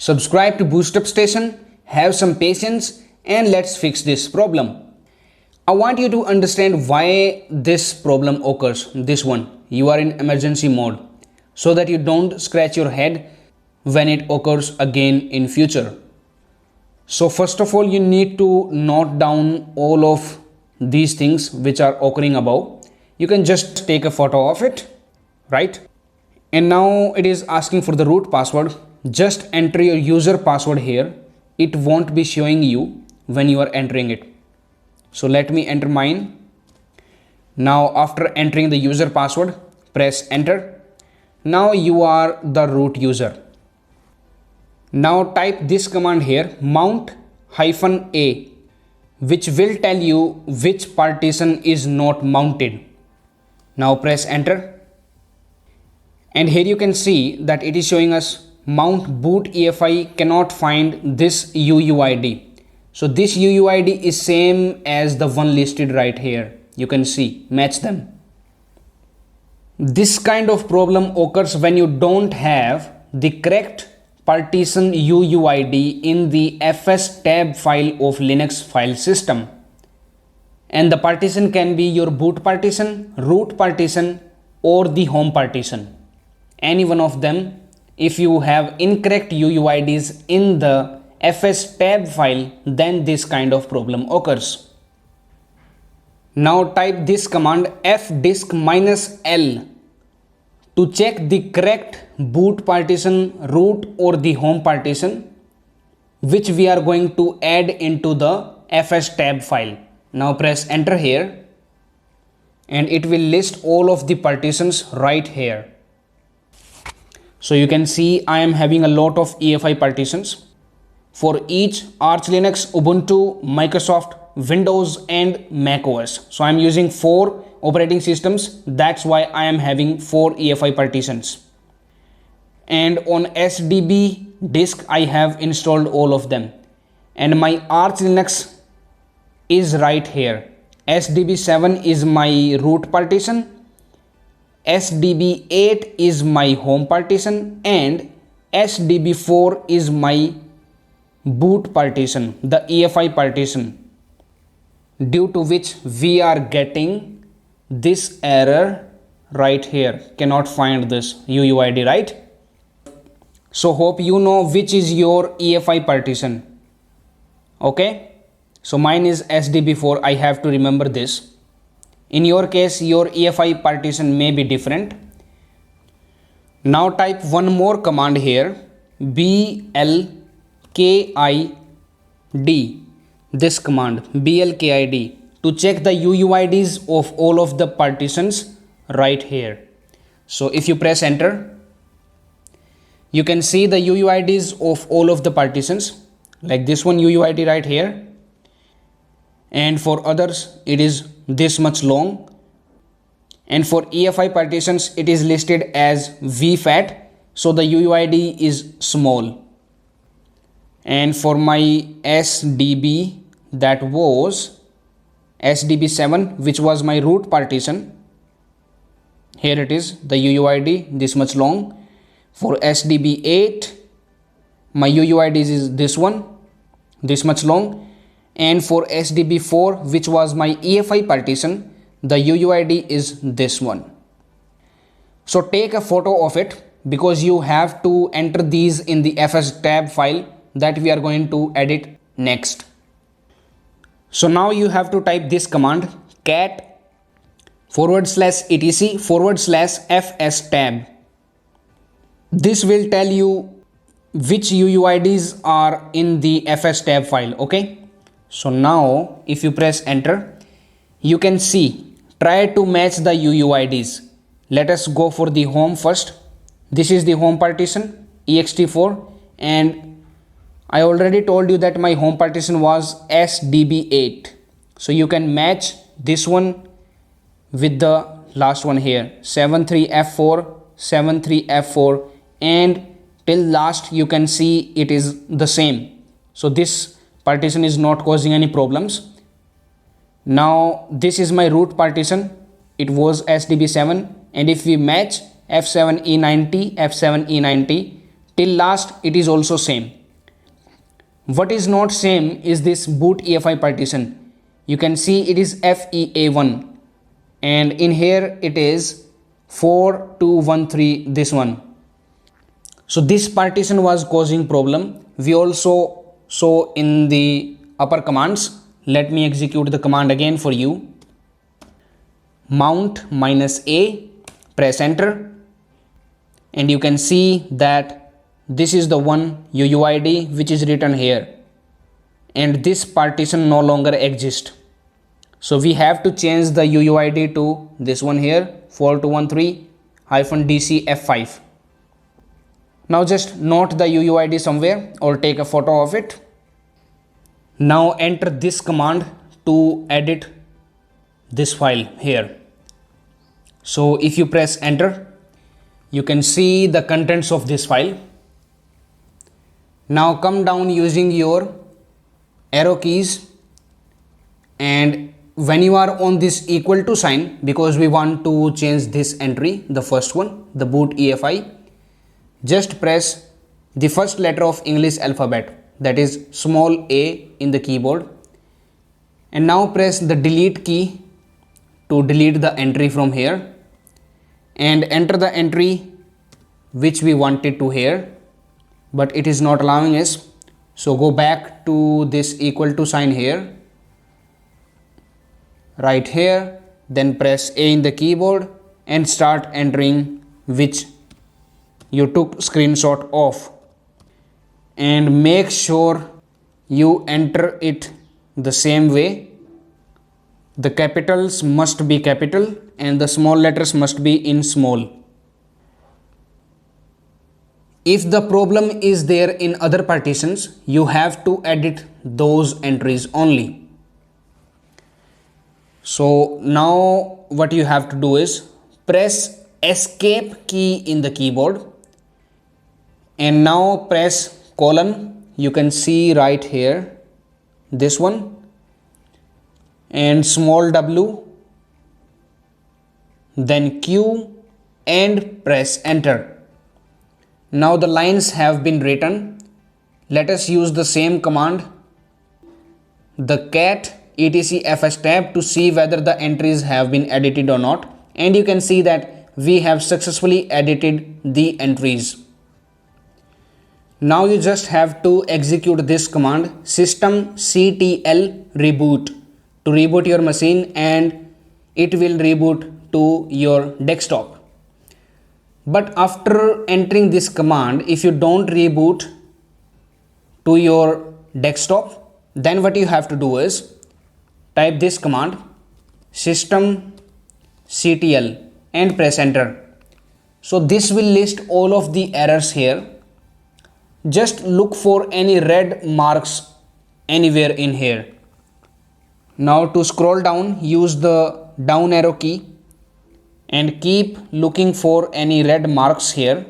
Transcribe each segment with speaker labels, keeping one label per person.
Speaker 1: Subscribe to Boostup Station, have some patience, and let's fix this problem. I want you to understand why this problem occurs. This one, you are in emergency mode, so that you don't scratch your head when it occurs again in future. So first of all, you need to note down all of these things which are occurring above. You can just take a photo of it, right? And now it is asking for the root password. Just enter your user password here. It won't be showing you when you are entering it. So let me enter mine. Now after entering the user password, press enter. Now you are the root user. Now type this command here, mount-a, which will tell you which partition is not mounted. Now press enter. And here you can see that it is showing us mount boot EFI cannot find this UUID. So this UUID is same as the one listed right here. You can see, match them. This kind of problem occurs when you don't have the correct partition UUID in the fs tab file of Linux file system. And the partition can be your boot partition, root partition, or the home partition. Any one of them. If you have incorrect UUIDs in the fs tab file, then this kind of problem occurs. Now type this command fdisk-l to check the correct boot partition, root, or the home partition which we are going to add into the fs tab file. Now press enter here and it will list all of the partitions right here. So you can see I am having a lot of EFI partitions for each Arch Linux, Ubuntu, Microsoft, Windows, and Mac OS. So I am using 4 operating systems. That's why I am having 4 EFI partitions. And on SDB disk, I have installed all of them. And my Arch Linux is right here. SDB7 is my root partition. SDB8 is my home partition and SDB4 is my boot partition, the EFI partition, due to which we are getting this error right here, cannot find this UUID, right? So hope you know which is your EFI partition. Okay, so mine is SDB4. I have to remember this. In your case, your EFI partition may be different. Now type one more command here, blkid, this command, blkid, to check the UUIDs of all of the partitions right here. So if you press enter, you can see the UUIDs of all of the partitions, like this one UUID right here. And for others, it is this much long. And for EFI partitions, it is listed as VFAT. So the UUID is small. And for my SDB, that was SDB7, which was my root partition. Here it is, the UUID this much long. For SDB8, my UUID is this one, this much long. And for SDB4, which was my EFI partition, the UUID is this one. So take a photo of it because you have to enter these in the fs tab file that we are going to edit next. So now you have to type this command, cat /etc/fs tab. This will tell you which UUIDs are in the fs tab file. Okay. So now if you press enter, you can see, try to match the UUIDs. Let us go for the home first. This is the home partition, ext4, and I already told you that my home partition was SDB8. So you can match this one with the last one here, 73F4, 73F4, and till last you can see it is the same. So this partition is not causing any problems. Now this is my root partition. It was SDB7, and if we match F7E90, F7E90, till last it is also same. What is not same is this boot EFI partition. You can see it is FEA1 and in here it is 4213, this one. So this partition was causing problem. We also saw in the upper commands. Let me execute the command again for you. Mount -A, press enter, and you can see that this is the one UUID which is written here, and this partition no longer exists. So we have to change the UUID to this one here, 4213-DC F5. Now just note the UUID somewhere or take a photo of it. Now enter this command to edit this file here. So if you press enter, you can see the contents of this file. Now come down using your arrow keys, and when you are on this equal to sign, because we want to change this entry, the first one, the boot EFI, just press the first letter of English alphabet, that is small a in the keyboard, and now press the delete key to delete the entry from here and enter the entry which we wanted to here, but it is not allowing us. So go back to this equal to sign here, right here, then press A in the keyboard and start entering which you took screenshot of, and make sure you enter it the same way. The capitals must be capital and the small letters must be in small. If the problem is there in other partitions, you have to edit those entries only. So now what you have to do is press escape key in the keyboard and now press colon. You can see right here, this one, and small w, then Q, and press enter. Now the lines have been written. Let us use the same command, the cat etc/fs tab, to see whether the entries have been edited or not, and you can see that we have successfully edited the entries. Now you just have to execute this command, systemctl reboot, to reboot your machine, and it will reboot to your desktop. But after entering this command, if you don't reboot to your desktop, then what you have to do is type this command, systemctl, and press enter. So this will list all of the errors here. Just look for any red marks anywhere in here. Now to scroll down, use the down arrow key and keep looking for any red marks here.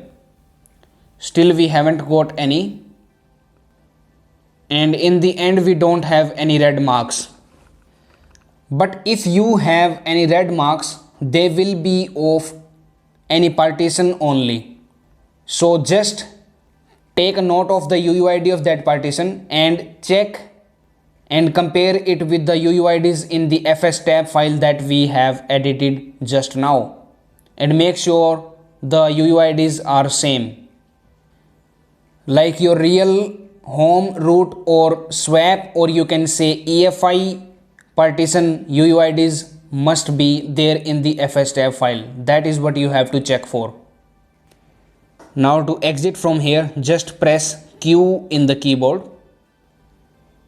Speaker 1: Still we haven't got any, and in the end we don't have any red marks. But if you have any red marks, they will be of any partition only. So just take a note of the UUID of that partition and check and compare it with the UUIDs in the fs tab file that we have edited just now, and make sure the UUIDs are same. Like your real home, root, or swap, or you can say EFI partition UUIDs must be there in the fs tab file. That is what you have to check for. Now to exit from here, just press Q in the keyboard.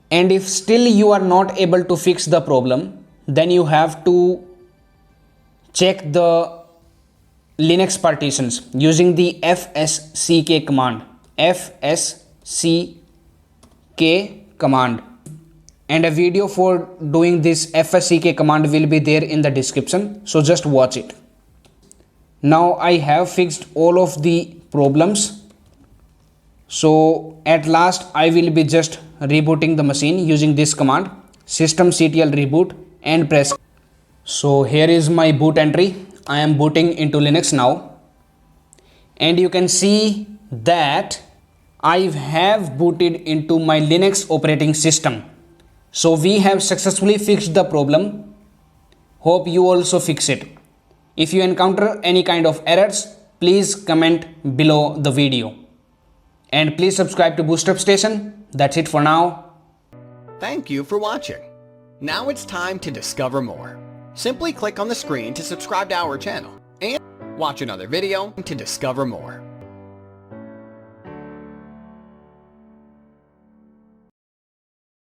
Speaker 1: And if still you are not able to fix the problem, then you have to check the Linux partitions using the fsck command. fsck command. And a video for doing this fsck command will be there in the description, so just watch it. Now I have fixed all of the problems. So at last I will be just rebooting the machine using this command, systemctl reboot, and press. So here is my boot entry. I am booting into Linux now, and you can see that I have booted into my Linux operating system. So we have successfully fixed the problem. Hope you also fix it. If you encounter any kind of errors, please comment below the video. And please subscribe to Boost Up Station. That's it for now.
Speaker 2: Thank you for watching. Now it's time to discover more. Simply click on the screen to subscribe to our channel and watch another video to discover more.